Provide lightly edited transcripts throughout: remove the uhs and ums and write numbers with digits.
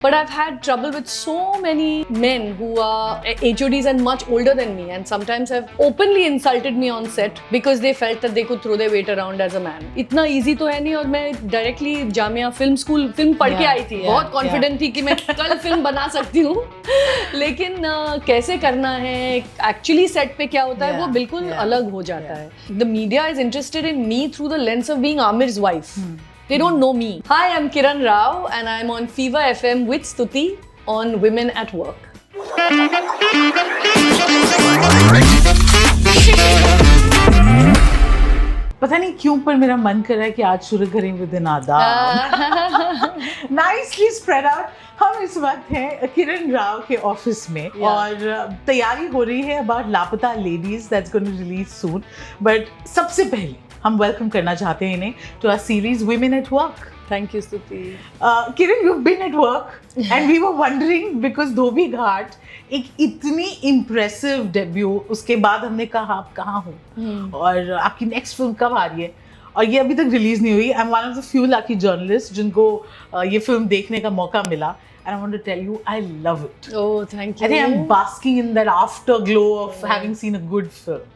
But I've had trouble with so many men who are HODs and much older than me, and sometimes have openly insulted me on set because they felt that they could throw their weight around as a man. इतना easy तो है नहीं, और मैं directly Jamia film पढ़ के आई थी, बहुत confident थी कि मैं कल फिल्म बना सकती हूँ, लेकिन कैसे करना है, actually set पे क्या होता है वो बिल्कुल अलग हो जाता है. The media is interested in me through the lens of being Amir's wife. They don't know me. Hi, I'm Kiran Rao and I'm on Fever FM with Stuti on Women at Work. पता नहीं क्यों पर मेरा मन कर रहा है कि आज शुरू करें विद एन आदाब. Nicely spread out. हम इस वक्त हैं किरण राव के ऑफिस में और तैयारी हो रही है about Laapataa Ladies that's going to release soon. But सबसे पहले हम वेलकम करना चाहते हैं इन्हें to our series women at work. Thank you, Stuti. Kiran, you've been at work and we were wondering because धोबी घाट एक इतनी इम्प्रेसिव डेब्यू, उसके बाद हमने कहा आप कहाँ हो और आपकी नेक्स्ट फिल्म कब आ रही है, और ये अभी तक रिलीज नहीं हुई. I am one of the few lucky journalist जिनको ये फिल्म देखने का मौका मिला. And I want to tell you, I love it. Oh, thank you. I think I'm basking in that afterglow of having seen a good film.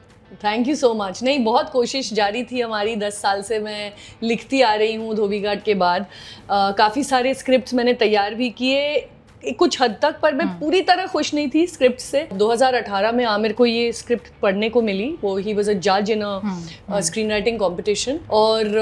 Thank you so much. नहीं, बहुत कोशिश जारी थी हमारी. 10 साल से मैं लिखती आ रही हूँ धोबी घाट के बाद. काफ़ी सारे स्क्रिप्ट्स मैंने तैयार भी किए कुछ हद तक, पर मैं पूरी तरह खुश नहीं थी स्क्रिप्ट से. 2018 में आमिर को ये स्क्रिप्ट पढ़ने को मिली. वो ही वाज अ जज इन अ स्क्रीन राइटिंग कॉम्पिटिशन, और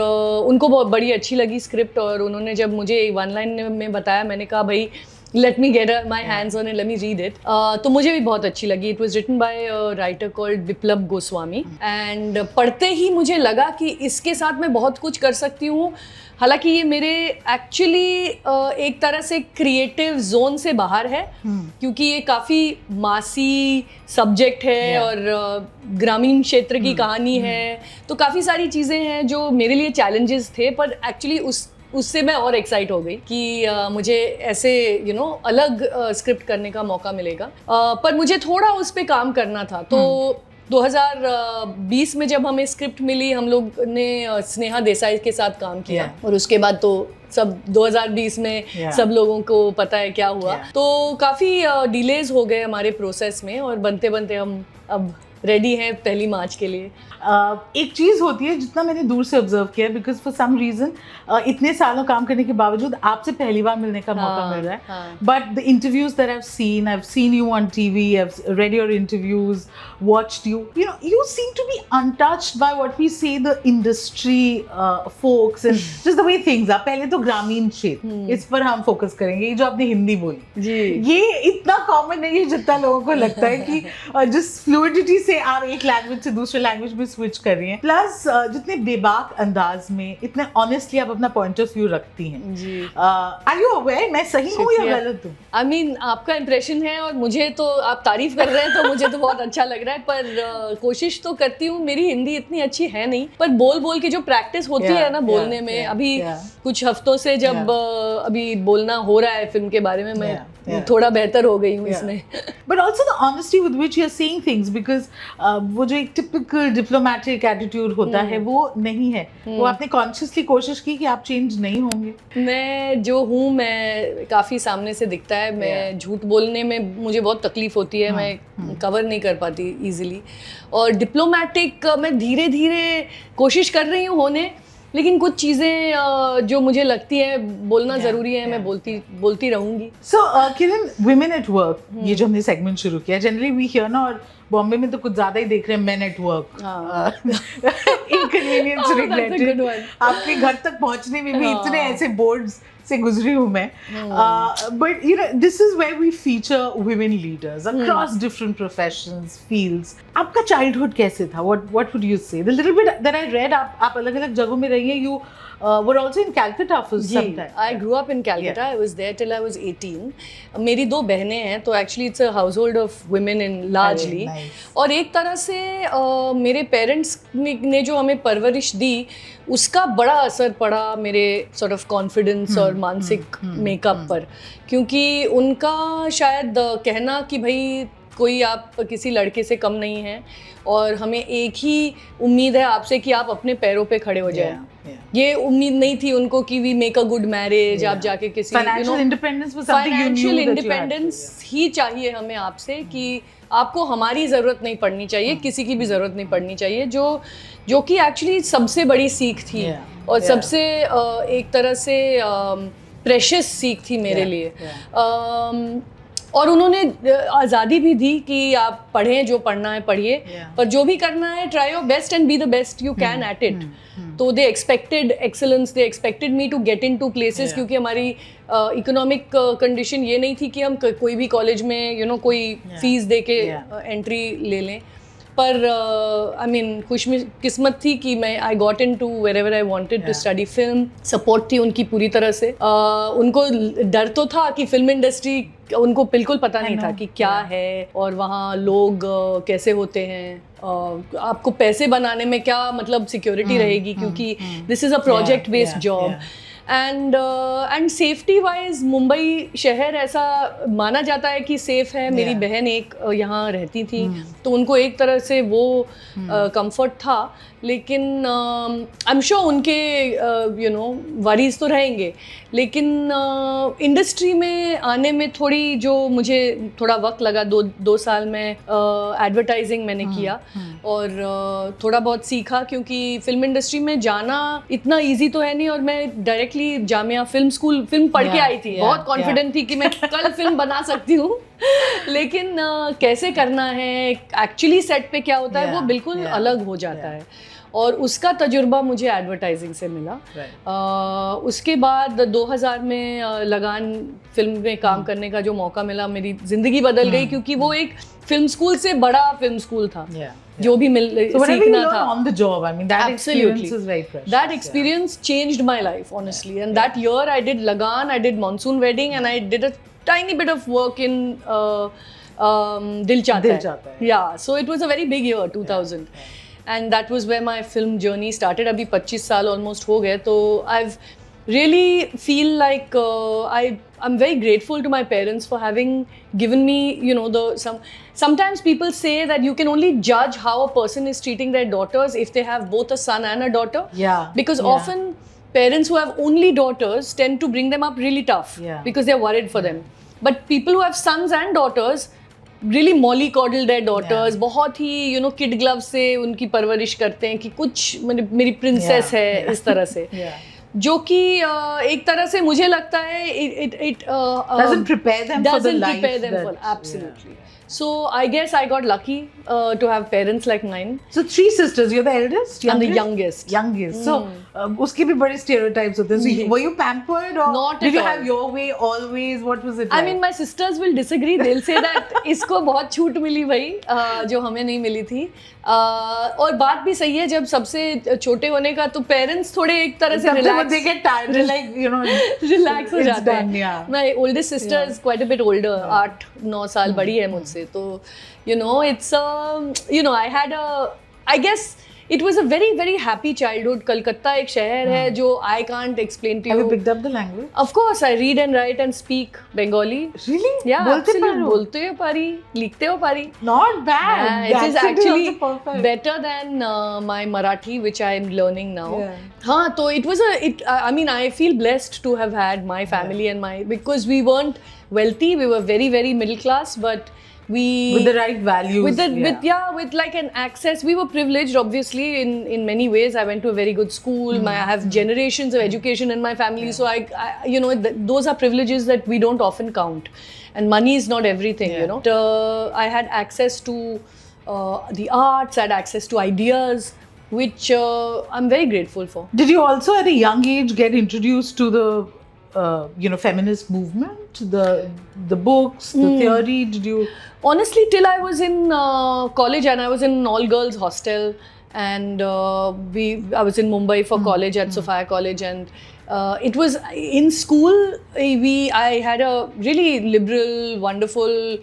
उनको बहुत बड़ी अच्छी लगी स्क्रिप्ट. और उन्होंने जब मुझे वन लाइन में बताया, मैंने कहा भाई let me get my hands on it, let me read it. तो मुझे भी बहुत अच्छी लगी. It was written by a writer called Viplav Goswami, and पढ़ते ही मुझे लगा कि इसके साथ मैं बहुत कुछ कर सकती हूँ. हालांकि ये मेरे एक्चुअली एक तरह से क्रिएटिव जोन से बाहर है, क्योंकि ये काफ़ी मासी सब्जेक्ट है और ग्रामीण क्षेत्र की कहानी है. तो काफ़ी सारी चीज़ें हैं जो मेरे लिए चैलेंजेस थे, पर एक्चुअली उससे मैं और एक्साइट हो गई कि मुझे ऐसे अलग स्क्रिप्ट करने का मौका मिलेगा. पर मुझे थोड़ा उस पर काम करना था. तो 2020 में जब हमें स्क्रिप्ट मिली, हम लोग ने स्नेहा देसाई के साथ काम किया. और उसके बाद तो सब 2020 में सब लोगों को पता है क्या हुआ. तो काफ़ी डिलेज हो गए हमारे प्रोसेस में, और बनते बनते हम अब रेडी हैं 1 मार्च के लिए. एक चीज़ होती है जितना मैंने दूर से ऑब्जर्व किया, बिकॉज फॉर सम रीज़न इतने सालों काम करने के बावजूद आपसे पहली बार मिलने का मौका मिल रहा है. But the interviews that I've seen you on TV, I've read your interviews, watched you. You seem to be untouched by what we say the industry folks and just the way things are. पहले तो ग्रामीण क्षेत्र, इस पर हम focus करेंगे. ये जो आपने हिंदी बोली जी, ये इतना कॉमन नहीं है जितना लोगों को लगता है कि जिस फ्लूइडिटी से आप एक लैंग्वेज से दूसरे लैंग्वेज में स्विच कर रही हैं. प्लस जितने बेबाक अंदाज में इतने ऑनेस्टली आप अपना पॉइंट ऑफ व्यू रखती हैं जी. आर यू अवेयर मैं सही हूँ या गलत हूँ? आई मीन आपका इंप्रेशन है, और मुझे तो आप तारीफ कर रहे हैं तो मुझे तो बहुत अच्छा लग रहा है. पर कोशिश तो करती हूँ. मेरी हिंदी इतनी अच्छी है नहीं, पर बोल के जो प्रैक्टिस होती है ना बोलने में, अभी कुछ हफ्तों से जब अभी बोलना हो रहा है फिल्म के बारे में, मैं थोड़ा बेहतर हो गई हूँ इसमें. But also the honesty with which you are saying things, because वो जो एक टिपिकल डिप्लोमेटिक एटीट्यूड होता है वो नहीं है. वो आपने कॉन्शियसली कोशिश की कि आप चेंज नहीं होंगे? मैं जो हूँ, मैं काफ़ी सामने से दिखता है. मैं झूठ बोलने में मुझे बहुत तकलीफ होती है. मैं कवर नहीं कर पाती इजीली. और डिप्लोमेटिक मैं धीरे धीरे कोशिश कर रही हूँ होने, लेकिन कुछ चीज़ें जो मुझे लगती है बोलना ज़रूरी है, मैं बोलती रहूँगी. सो किरण, वुमेन एट वर्क, ये जो हमने सेगमेंट शुरू किया, जनरली वी हियर ना, और बॉम्बे में तो कुछ ज़्यादा ही देख रहे हैं main at work. Inconvenience regretted. आपके घर तक पहुँचने में भी इतने ऐसे बोर्ड्स से गुजरी हूँ मैं. But this is where we feature women leaders across different professions, fields. आपका चाइल्डहुड कैसे था? What would you say? The little bit that I read, आप अलग अलग जगहों में रही हैं. You were also in Calcutta for some time. I grew up in Calcutta. I was there till I was 18. मेरी 2 बहनें हैं, तो actually it's a household of women in largely. और एक तरह से मेरे पेरेंट्स ने जो हमें परवरिश दी, उसका बड़ा असर पड़ा मेरे sort of confidence और मानसिक मेकअप पर. क्योंकि उनका शायद कहना कि भाई कोई आप किसी लड़के से कम नहीं है, और हमें एक ही उम्मीद है आपसे कि आप अपने पैरों पे खड़े हो जाएं। ये उम्मीद नहीं थी उनको कि we make a good marriage, आप जाके किसी financial independence was something you knew financial independence ही चाहिए हमें आपसे, कि आपको हमारी ज़रूरत नहीं पड़नी चाहिए, किसी की भी ज़रूरत नहीं पड़नी चाहिए, जो कि एक्चुअली सबसे बड़ी सीख थी, और सबसे एक तरह से प्रेशियस सीख थी मेरे लिए। और उन्होंने आज़ादी भी दी कि आप पढ़ें, जो पढ़ना है पढ़िए, पर जो भी करना है try your best and be the best you can at it. तो they expected excellence, they expected me to get into places, क्योंकि हमारी इकोनॉमिक कंडीशन ये नहीं थी कि हम कोई भी कॉलेज में कोई फीस दे के एंट्री ले लें। पर आई मीन खुशकिस्मत थी कि मैं I got into wherever I wanted to study film. Support थी उनकी पूरी तरह से। उनको डर तो था कि फिल्म इंडस्ट्री, उनको बिल्कुल पता नहीं था कि क्या है और वहाँ लोग कैसे होते हैं, आपको पैसे बनाने में क्या मतलब सिक्योरिटी रहेगी, क्योंकि this is a project based job. And safety wise Mumbai शहर ऐसा माना जाता है कि सेफ है। मेरी बहन एक यहाँ रहती थी, तो उनको एक तरह से वो कंफर्ट था, लेकिन आई एम श्योर उनके वरीज तो रहेंगे, लेकिन इंडस्ट्री में आने में थोड़ी जो मुझे थोड़ा वक्त लगा, दो साल में एडवर्टाइजिंग मैंने किया और थोड़ा बहुत सीखा, क्योंकि फिल्म इंडस्ट्री में जाना इतना इजी तो है नहीं। और मैं डायरेक्टली जामिया फिल्म पढ़ के आई थी, बहुत कॉन्फिडेंट थी कि मैं कल फिल्म बना सकती हूँ, लेकिन कैसे करना है, एक्चुअली सेट पे क्या होता है वो बिल्कुल अलग हो जाता है, और उसका तजुर्बा मुझे एडवर्टाइजिंग से मिला। उसके बाद 2000 में लगान फिल्म में काम करने का जो मौका मिला, मेरी ज़िंदगी बदल गई, क्योंकि वो एक फिल्म स्कूल से बड़ा फिल्म स्कूल था। जो भी सीखना था on the job, I mean, that experience is very precious. That experience changed my life, honestly. And that year I did Lagan, I did Monsoon Wedding, and I did a tiny bit of work in Dil Chahta Hai. Yeah, so it was a very big year, 2000. And that was where my film journey started. Abhi 25 साल almost हो गए, तो I've really feel like I'm very grateful to my parents for having given me, sometimes people say that you can only judge how a person is treating their daughters if they have both a son and a daughter. Because often parents who have only daughters tend to bring them up really tough, because they're worried for them. But people who have sons and daughters really mollycoddle their daughters, बहुत ही kid gloves से उनकी परवरिश करते हैं कि कुछ मेरी princess है, इस तरह से, जो कि एक तरह से मुझे लगता है it doesn't prepare them for the life. Absolutely. So I guess I got lucky to have parents like mine. So 3 sisters, you're the eldest? I'm the youngest. So उसके भी बड़े stereotypes होते हैं. So were you pampered or Not did at you all. have your way always? What was it like? I mean, my sisters will disagree. They'll say that इसको बहुत छूट मिली भाई, जो हमें नहीं मिली थी. और बात भी सही है, जब सबसे छोटे होने का तो पेरेंट्स थोड़े एक तरह से they get tired, like relax हो जाते हैं. Yeah. My oldest sister is quite a bit older, 8-9 साल बड़ी है मुझसे, तो it's I had I guess it was a very very happy childhood. Calcutta एक शहर है जो I can't explain to you. Have you picked up the language? Of course, I read and write and speak Bengali. Really? Yeah, absolutely. बोलते हो पारी, लिखते हो पारी. Not bad. It is actually better than my Marathi, which I am learning now. हाँ, तो it was I mean, I feel blessed to have had my family and because we weren't wealthy, we were very very middle class, but with the right values, with like an access, we were privileged obviously in many ways. I went to a very good school. I have generations of education in my family, so I those are privileges that we don't often count, and money is not everything. I had access to the arts, I had access to ideas, which I'm very grateful for. Did you also at a young age get introduced to the feminist movement, the books, the theory? Did you? Honestly, till I was in college, and I was in an all-girls hostel, and I was in Mumbai for college at Sophia College, and it was in school. I had a really liberal, wonderful,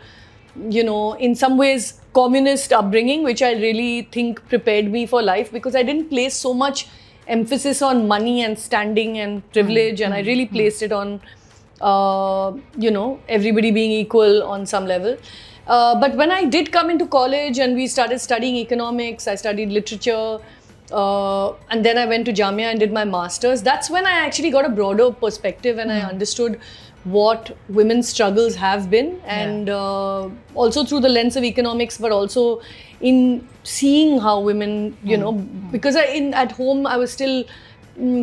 in some ways communist upbringing, which I really think prepared me for life, because I didn't place so much emphasis on money and standing and privilege, and I really placed it on everybody being equal on some level. But when I did come into college and we started studying economics, I studied literature, and then I went to Jamia and did my masters. That's when I actually got a broader perspective and I understood what women's struggles have been, and also through the lens of economics, but also in seeing how women, you know, because at home I was still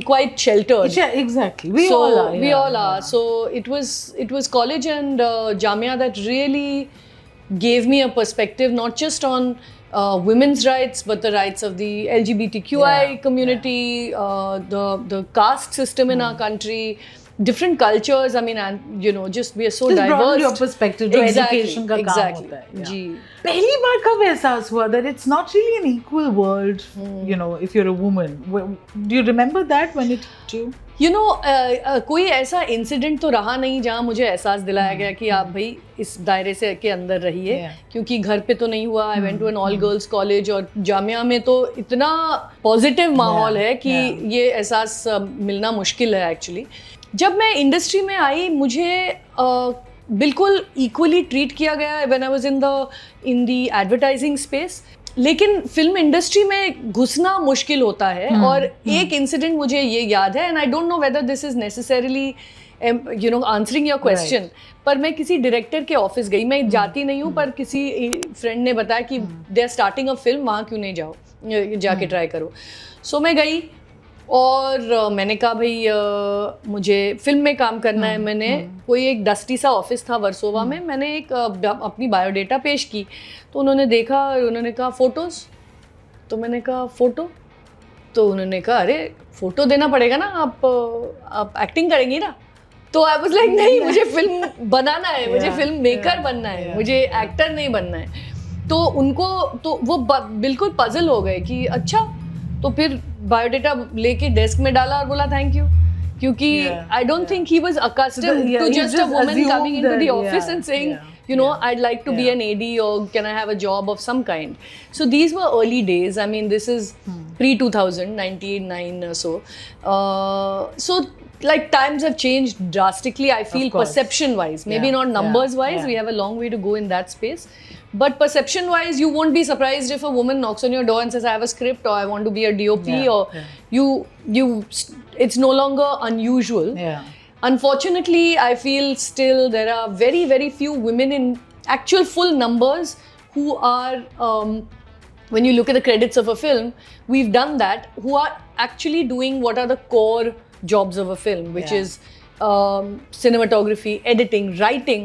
quite sheltered. Yeah, exactly. We all are. We all are. So it was college and Jamia that really gave me a perspective, not just on women's rights, but the rights of the LGBTQI community, the caste system in our country, different cultures. I mean, and you know, just we are so diverse. Broaden your perspective. जो education का काम होता है. जी. पहली बार कब एहसास हुआ that it's not really an equal world, you know, if you're a woman? Do you remember that when it hit you? You know, कोई ऐसा इंसिडेंट तो रहा नहीं जहाँ मुझे एहसास दिलाया गया कि आप भाई इस दायरे से के अंदर रहिए, क्योंकि घर पे तो नहीं हुआ. I went to an all girls college और जामिया में तो इतना पॉजिटिव माहौल है कि ये एहसास मिलना मुश्किल है एक्चुअली. जब मैं इंडस्ट्री में आई मुझे बिल्कुल इक्वली ट्रीट किया गया when I was in the advertising space. लेकिन फिल्म इंडस्ट्री में घुसना मुश्किल होता है. और एक इंसिडेंट मुझे ये याद है, and I don't know whether this is necessarily you know answering your question, पर मैं किसी डायरेक्टर के ऑफिस गई. मैं जाती नहीं हूँ, पर किसी फ्रेंड ने बताया कि they are starting a film, वहाँ क्यों नहीं जाओ, जाके ट्राई करो. सो मैं गई और मैंने कहा भाई मुझे फिल्म में काम करना है. मैंने कोई एक डस्टी सा ऑफिस था वर्सोवा में. मैंने एक अपनी बायोडेटा पेश की, तो उन्होंने देखा और उन्होंने कहा फ़ोटोज़. तो मैंने कहा फ़ोटो. तो उन्होंने कहा अरे फ़ोटो देना पड़ेगा ना, आप एक्टिंग करेंगी ना. तो आई वाज लाइक नहीं, मुझे फिल्म बनाना है, मुझे फिल्म मेकर बनना है, मुझे एक्टर नहीं बनना है. तो उनको तो वो बिल्कुल पजल हो गए कि अच्छा. तो फिर बायोडेटा लेके डेस्क में डाला और बोला थैंक यू, क्योंकि I don't think he was accustomed to just a woman coming into the office and saying you know, I'd like to be an AD or can I have a job of some kind. So these were early days. I mean, this is pre-2000, 99 or so. So like times have changed drastically, I feel, perception-wise. Maybe not numbers-wise, we have a long way to go in that space. But perception-wise, you won't be surprised if a woman knocks on your door and says, I have a script or I want to be a DOP or it's no longer unusual. Unfortunately, I feel still there are very, very few women in actual full numbers who are, when you look at the credits of a film, we've done that, who are actually doing what are the core jobs of a film, which is cinematography, editing, writing.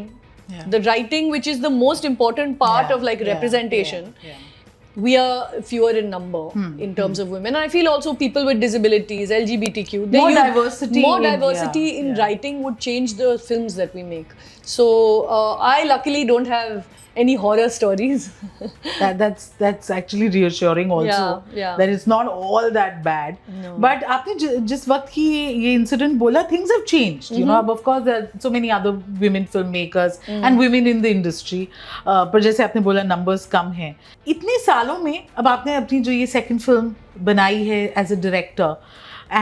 The writing, which is the most important part of like representation. We are fewer in number in terms of women. I feel also people with disabilities, LGBTQ, more diversity in writing would change the films that we make. So I luckily don't have any horror stories. that's actually reassuring also. That it's not all that bad. No. But आपने जिस वक्त की ये incident बोला, things have changed. You know, of course there are so many other women filmmakers and women in the industry. पर जैसे आपने बोला numbers कम हैं. इतने सालों में अब आपने अपनी जो ये second film बनाई है as a director,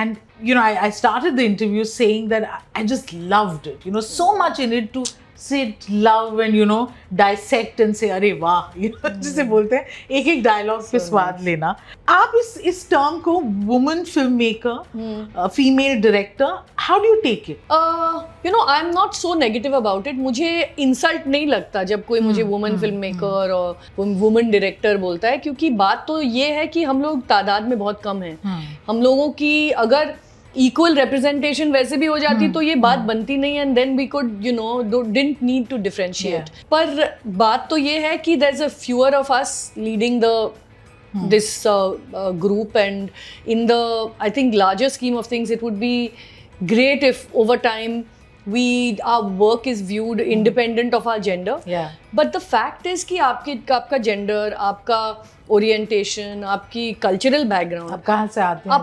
and you know I started the interview saying that I just loved it. You know, so much in it to sit, love and you know dissect and say अरे वाह, you know, जिसे बोलते हैं एक एक dialogue पे स्वाद लेना. आप इस टर्म को woman film maker, female director, how do you take it? You know I am not so negative about it. मुझे इंसल्ट नहीं लगता जब कोई मुझे वुमन फिल्म मेकर और वुमन डायरेक्टर बोलता है, क्योंकि बात तो ये है कि हम लोग तादाद में बहुत कम हैं. हम लोगों की अगर इक्वल रिप्रेजेंटेशन वैसे भी हो जाती तो ये बात बनती नहीं, and then we could you know didn't need to differentiate. पर बात तो ये है कि there is a fewer of us leading the this group, and in the I think larger scheme of things it would be great if over time our work is viewed independent of our gender. But the fact is कि आपका gender, आपका orientation, आपकी cultural background, आप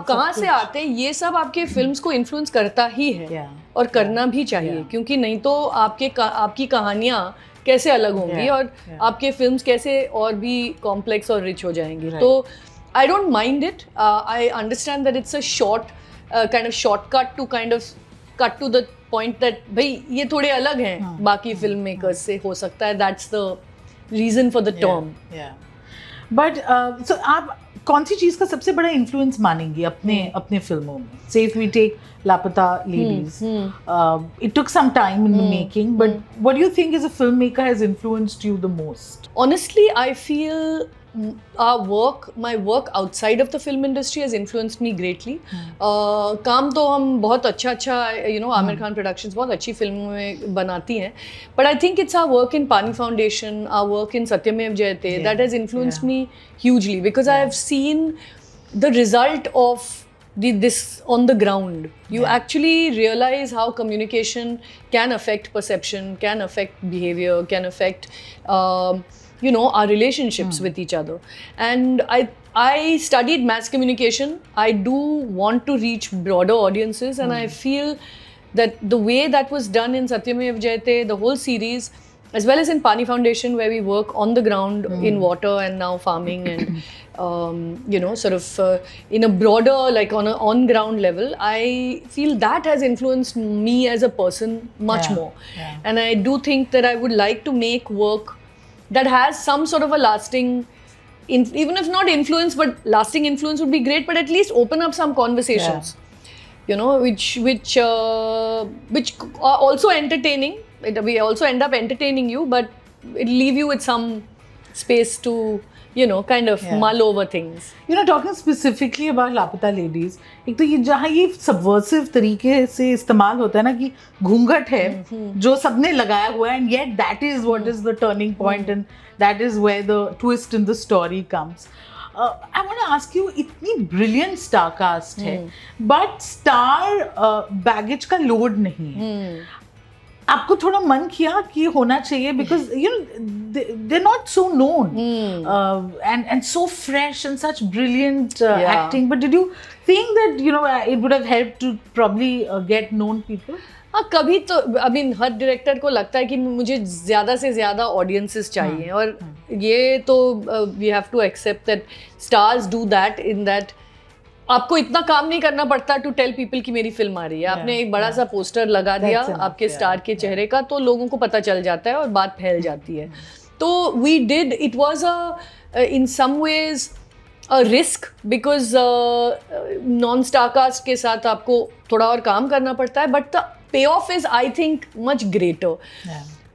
कहाँ से आते हैं, ये सब आपके फिल्म्स को इन्फ्लुएंस करता ही है. और करना भी चाहिए, क्योंकि नहीं तो आपकी कहानियाँ कैसे अलग होंगी और आपके फिल्म्स कैसे और भी कॉम्प्लेक्स और रिच हो जाएंगी. तो I don't mind it. I understand that it's a short kind of shortcut to kind of cut to the point that भाई ये थोड़े अलग हैं बाकी फिल्म मेकर्स से, हो सकता है that's the reason for the term. But so आप कौन सी चीज़ का सबसे बड़ा इन्फ्लुएंस मानेंगी अपने फिल्मों में? Say if we take लापता ladies, it took some time in the making, but what do you think as a filmmaker has influenced you the most? Honestly, I feel my work outside of the film industry has influenced me greatly. काम तो हम बहुत अच्छा Aamir Khan productions बहुत अच्छी फिल्मों में बनाती हैं, but I think it's our work in Pani Foundation, our work in Satyamev Jayate that has influenced me hugely, because I have seen the result of this on the ground. You actually realize how communication can affect perception, can affect behavior, can affect our relationships with each other. And I studied mass communication. I do want to reach broader audiences, and I feel that the way that was done in Satyamev Jayate, the whole series, as well as in Pani Foundation, where we work on the ground in water and now farming and in a broader, like on an on-ground level, I feel that has influenced me as a person much more. And I do think that I would like to make work that has some sort of a lasting, even if not influence, but lasting influence would be great, but at least open up some conversations, which are also entertaining. We also end up entertaining you, but it'll leave you with some space to, kind of mull over things. Talking specifically about लापता ladies, एक तो ये जहाँ ये subversive तरीके से इस्तेमाल होता है ना, कि घूंघट है जो सबने लगाया हुआ है, and yet that is what is the turning point and that is where the twist in the story comes. I want to ask you, इतनी brilliant star cast है, but star baggage का load नहीं है. आपको थोड़ा मन किया कि होना चाहिए, because they're not so known and so fresh and such brilliant acting, but did you think that it would have helped to probably get known people? हाँ, कभी तो हर डायरेक्टर को लगता है कि मुझे ज़्यादा से ज़्यादा ऑडियंसेस चाहिए, और ये तो we have to accept that stars do that, in that आपको इतना काम नहीं करना पड़ता टू टेल पीपल कि मेरी फिल्म आ रही है. आपने एक बड़ा सा पोस्टर लगा दिया आपके स्टार के चेहरे का, तो लोगों को पता चल जाता है और बात फैल जाती है. तो we did, it was in some ways a risk, because non star cast के साथ आपको थोड़ा और काम करना पड़ता है, but the payoff is I think much greater.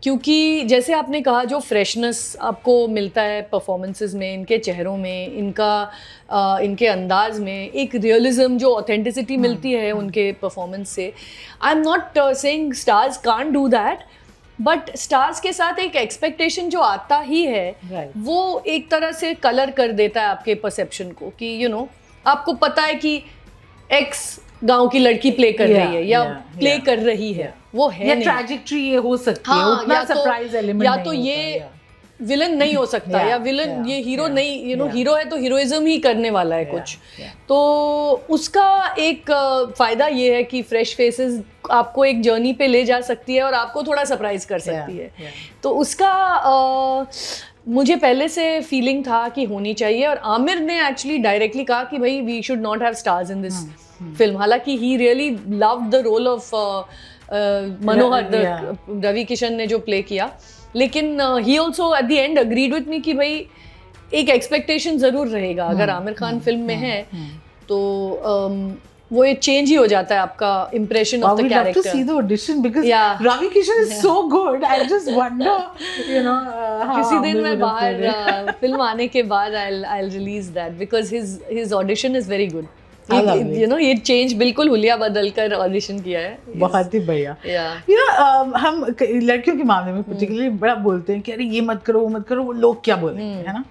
क्योंकि जैसे आपने कहा, जो फ्रेशनेस आपको मिलता है परफॉर्मेंसेस में, इनके चेहरों में, इनके अंदाज में, एक रियलिज्म, जो ऑथेंटिसिटी मिलती है उनके परफॉर्मेंस से. आई am not saying stars can't do that, but stars के साथ एक एक्सपेक्टेशन जो आता ही है, वो एक तरह से कलर कर देता है आपके परसेप्शन को, कि आपको पता है कि एक्स गांव की लड़की प्ले कर रही है या प्ले कर रही है, वो है या ट्रैजेक्टरी ये हो सकती है, उतना सरप्राइज एलिमेंट या तो ये विलन नहीं हो सकता, या विलन ये हीरो नहीं, हीरो है तो हीरोइज्म ही करने वाला है कुछ. तो उसका एक फायदा ये है कि फ्रेश फेसेस आपको एक जर्नी पे ले जा सकती है और आपको थोड़ा सरप्राइज कर सकती है. तो उसका मुझे पहले से फीलिंग था कि होनी चाहिए, और आमिर ने एक्चुअली डायरेक्टली कहा कि भाई we should not have stars in this film. हालांकि he really loved the role of Manohar, Ravi Kishan ने जो प्ले किया, लेकिन he also at the end agreed with me कि भाई एक एक्सपेक्टेशन जरूर रहेगा. अगर आमिर खान फिल्म में है तो वो एक चेंज ही हो जाता है आपका impression of the character. We'd love to see the audition because Ravi Kishan is so good. I just wonder, किसी दिन मैं बाहर फिल्म आने के बाद I'll release that, because his audition is very good. ये चेंज बिल्कुल हुलिया बदल कर ऑडिशन किया है. बहुत ही बढ़िया. हम लड़कियों के मामले में पर्टिकुलरली बड़ा बोलते हैं कि अरे ये मत करो, वो मत करो, वो लोग क्या बोलेंगे, है ना.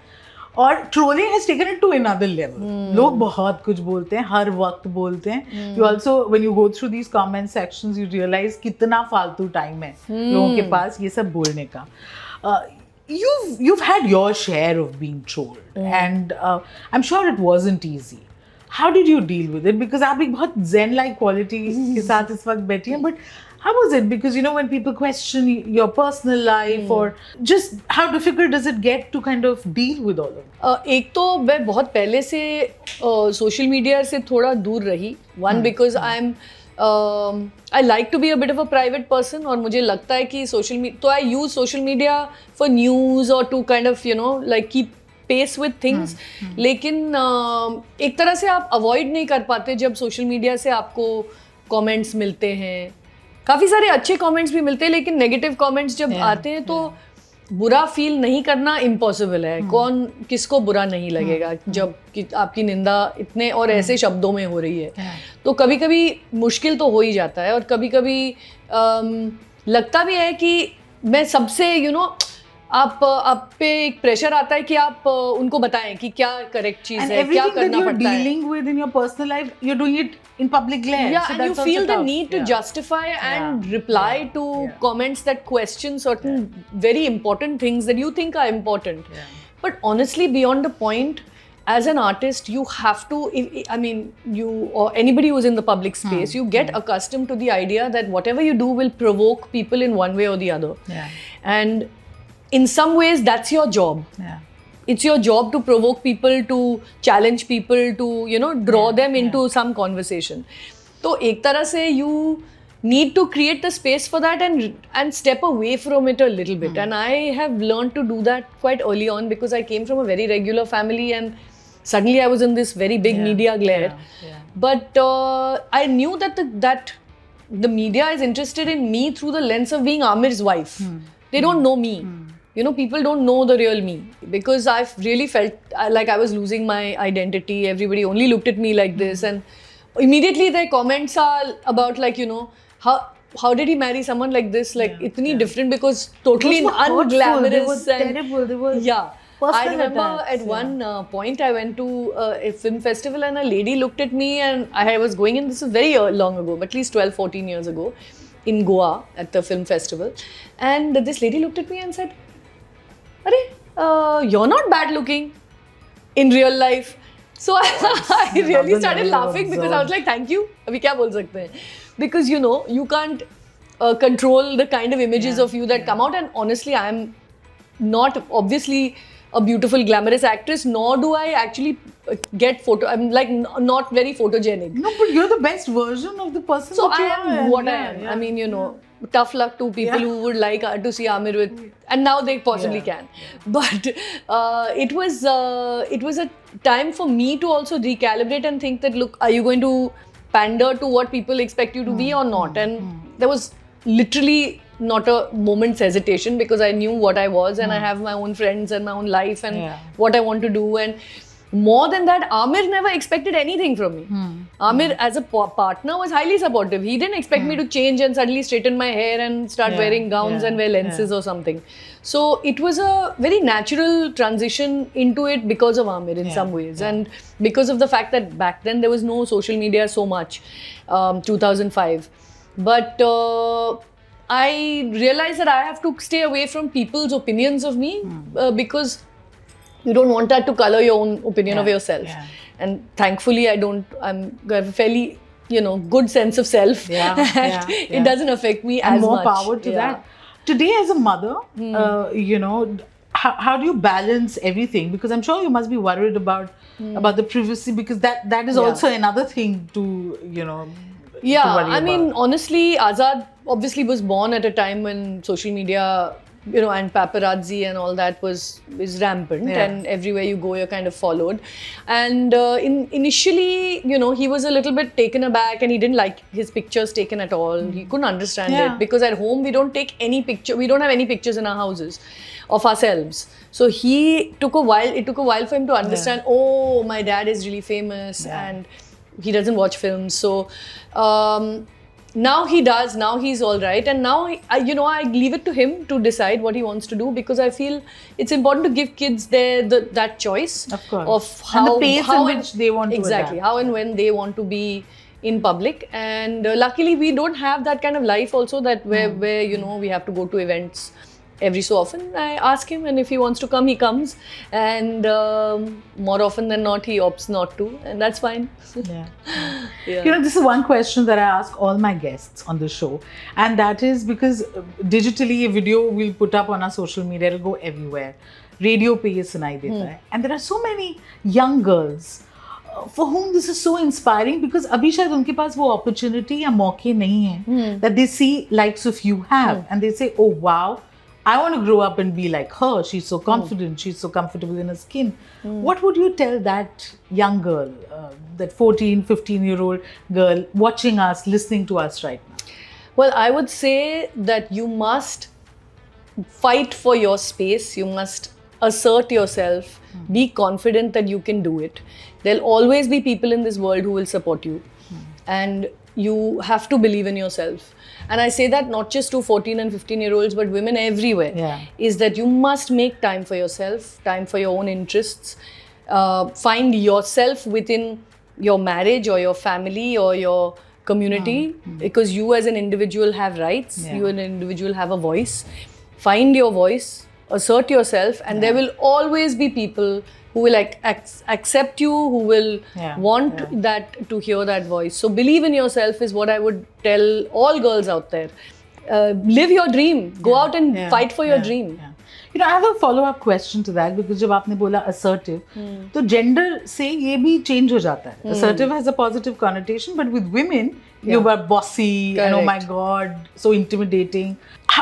और trolling has taken it to another level. लोग बहुत कुछ बोलते हैं, हर वक्त बोलते हैं. You also when you go through these comment sections you realise कितना फालतू टाइम है लोगों के पास ये सब बोलने का. You've had your share of being trolled, and I'm sure it wasn't easy. How did you deal with it? Because आप एक बहुत zen like quality के साथ इस वक्त बैठी हैं, but how was it? Because when people question your personal life, or just how difficult does it get to kind of deal with all of it? एक तो मैं बहुत पहले से सोशल मीडिया से थोड़ा दूर रही. One, because I'm I like to be a bit of a private person, और मुझे लगता है कि तो I use social media for news or to kind of like keep pace with things. लेकिन एक तरह से आप avoid नहीं कर पाते जब social media से आपको comments मिलते हैं. काफ़ी सारे अच्छे comments भी मिलते हैं, लेकिन negative comments जब आते हैं तो बुरा फील नहीं करना इम्पॉसिबल है. कौन किसको बुरा नहीं लगेगा जब आपकी निंदा इतने और ऐसे शब्दों में हो रही है. तो कभी कभी मुश्किल तो हो ही जाता है, और कभी कभी लगता भी है कि मैं सबसे आप पे एक प्रेशर आता है कि आप उनको बताएं कि क्या करेक्ट चीज है, क्या करना पड़ता है. dealing with in your personal life, you're doing it in public glare. Yeah, so and you feel the need to justify and reply to comments that question certain very important things that you think are important. But honestly, beyond the point, as an artist, you have to, I mean, you or anybody who's in the public space, you get accustomed to the idea that whatever you do will provoke people in one way or the other. And in some ways, that's your job. It's your job to provoke people, to challenge people, to draw them into some conversation. So ek tarah se you need to create the space for that and step away from it a little bit. And I have learned to do that quite early on, because I came from a very regular family and suddenly I was in this very big media glare. But I knew that the media is interested in me through the lens of being Aamir's wife. They don't know me. People don't know the real me, because I've really felt like I was losing my identity. Everybody only looked at me like this, and immediately their comments are about like, how did he marry someone like this? Like, itni different, because totally unglamorous. They were terrible. They were I remember at one point I went to a film festival and a lady looked at me, and I was going in, this is very long ago, at least 12-14 years ago, in Goa at the film festival, and this lady looked at me and said, you're not bad looking in real life. So I really started laughing, because I was like, thank you. Abhi kya bol sakte hain? Because you can't control the kind of images of you that come out. And honestly, I am not obviously a beautiful, glamorous actress, nor do I actually get I'm like not very photogenic. No, but you're the best version of the person so that you are. So I am what I am. I mean, tough luck to people who would like to see Aamir with, and now they possibly can. But it was a time for me to also recalibrate and think that, look, are you going to pander to what people expect you to be or not? And there was literally not a moment's hesitation, because I knew what I was, and I have my own friends and my own life and what I want to do. And more than that, Aamir never expected anything from me. Aamir, as a partner, was highly supportive. He didn't expect me to change and suddenly straighten my hair and start wearing gowns and wear lenses or something. So it was a very natural transition into it because of Aamir in some ways. And because of the fact that back then there was no social media so much, 2005. But I realized that I have to stay away from people's opinions of me, because you don't want that to color your own opinion of yourself. And thankfully, I'm got a fairly, good sense of self. It doesn't affect me and as more much. More power to that. Today, as a mother, how do you balance everything? Because I'm sure you must be worried about the privacy, because that is also another thing to, I mean, honestly, Azad obviously was born at a time when social media, and paparazzi and all that is rampant, and everywhere you go, you're kind of followed. And initially, he was a little bit taken aback, and he didn't like his pictures taken at all. He couldn't understand it, because at home we don't take any picture. We don't have any pictures in our houses of ourselves. So it took a while for him to understand. Oh, my dad is really famous, and he doesn't watch films. So now he does. Now he's all right, and now I leave it to him to decide what he wants to do, because I feel it's important to give kids that choice of course, of how, and the pace in which they want to exactly adapt. How and when they want to be in public. And luckily we don't have that kind of life also, that where we have to go to events every so often. I ask him, and if he wants to come, he comes, and more often than not he opts not to, and that's fine. This is one question that I ask all my guests on the show, and that is because digitally a video we'll put up on our social media, it'll go everywhere. Radio pe ye sunai deta hai. And there are so many young girls for whom this is so inspiring, because अभी शायद उनके पास वो opportunity या मौके नहीं है that they see likes of you have and they say, oh wow, I want to grow up and be like her. She's so confident. She's so comfortable in her skin. What would you tell that young girl, that 14, 15-year-old girl watching us, listening to us right now? Well, I would say that you must fight for your space. You must assert yourself. Be confident that you can do it. There'll always be people in this world who will support you. And you have to believe in yourself. And I say that not just to 14 and 15-year-olds, but women everywhere. Yeah. Is that you must make time for yourself, time for your own interests. Find yourself within your marriage or your family or your community, because you as an individual have rights. Yeah. You as an individual have a voice. Find your voice, assert yourself, and there will always be people who will accept you, who will want that, to hear that voice. So believe in yourself is what I would tell all girls out there. Live your dream. Go out and fight for your dream. Yeah. You know, I have a follow-up question to that, because जब आपने बोला assertive, तो gender से ये भी change हो जाता है. Assertive has a positive connotation, but with women, you were bossy and oh my God, so intimidating.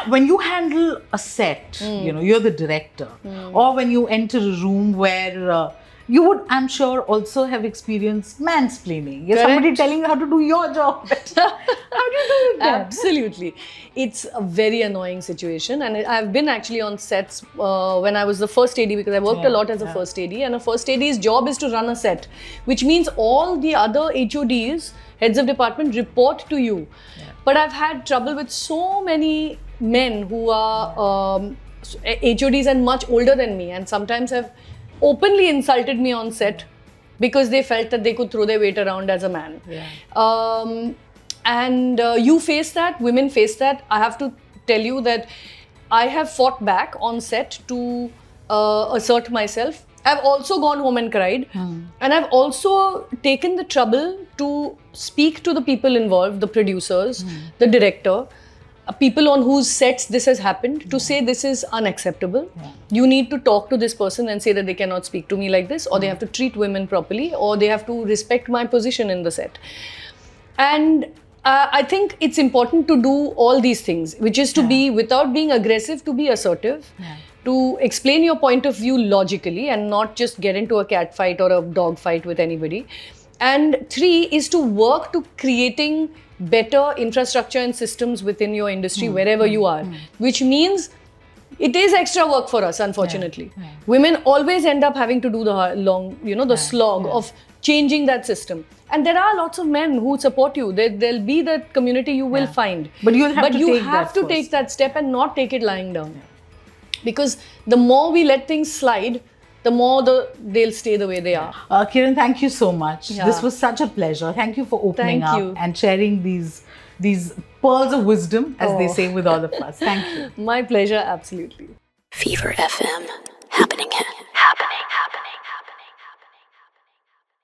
When you handle a set, you know, you're the director, or when you enter a room where you would, I'm sure, also have experienced mansplaining. You're somebody telling you how to do your job. How do you do it then? Absolutely. It's a very annoying situation, and I've been actually on sets when I was the first AD, because I worked a lot as a first AD, and a first AD's job is to run a set, which means all the other HODs, heads of department, report to you. But I've had trouble with so many men who are HODs and much older than me, and sometimes have openly insulted me on set because they felt that they could throw their weight around as a man. And you face that, women face that. I have to tell you that I have fought back on set to assert myself. I've also gone home and cried, and I've also taken the trouble to speak to the people involved, the producers, the director, people on whose sets this has happened, to say this is unacceptable. You need to talk to this person and say that they cannot speak to me like this, or they have to treat women properly, or they have to respect my position in the set. And I think it's important to do all these things, which is to be, without being aggressive, to be assertive, to explain your point of view logically and not just get into a cat fight or a dog fight with anybody. And 3 is to work to creating better infrastructure and systems within your industry wherever you are, which means it is extra work for us, unfortunately. Women always end up having to do the long, the slog of changing that system. And there are lots of men who support you. There'll be that community you will find. But you have to take that step and not take it lying down. Because the more we let things slide, the more they'll stay the way they are. Kiran, thank you so much. This was such a pleasure. Thank you for opening up and sharing these pearls of wisdom, as they say, with all of us. Thank you. My pleasure, absolutely. Fever FM.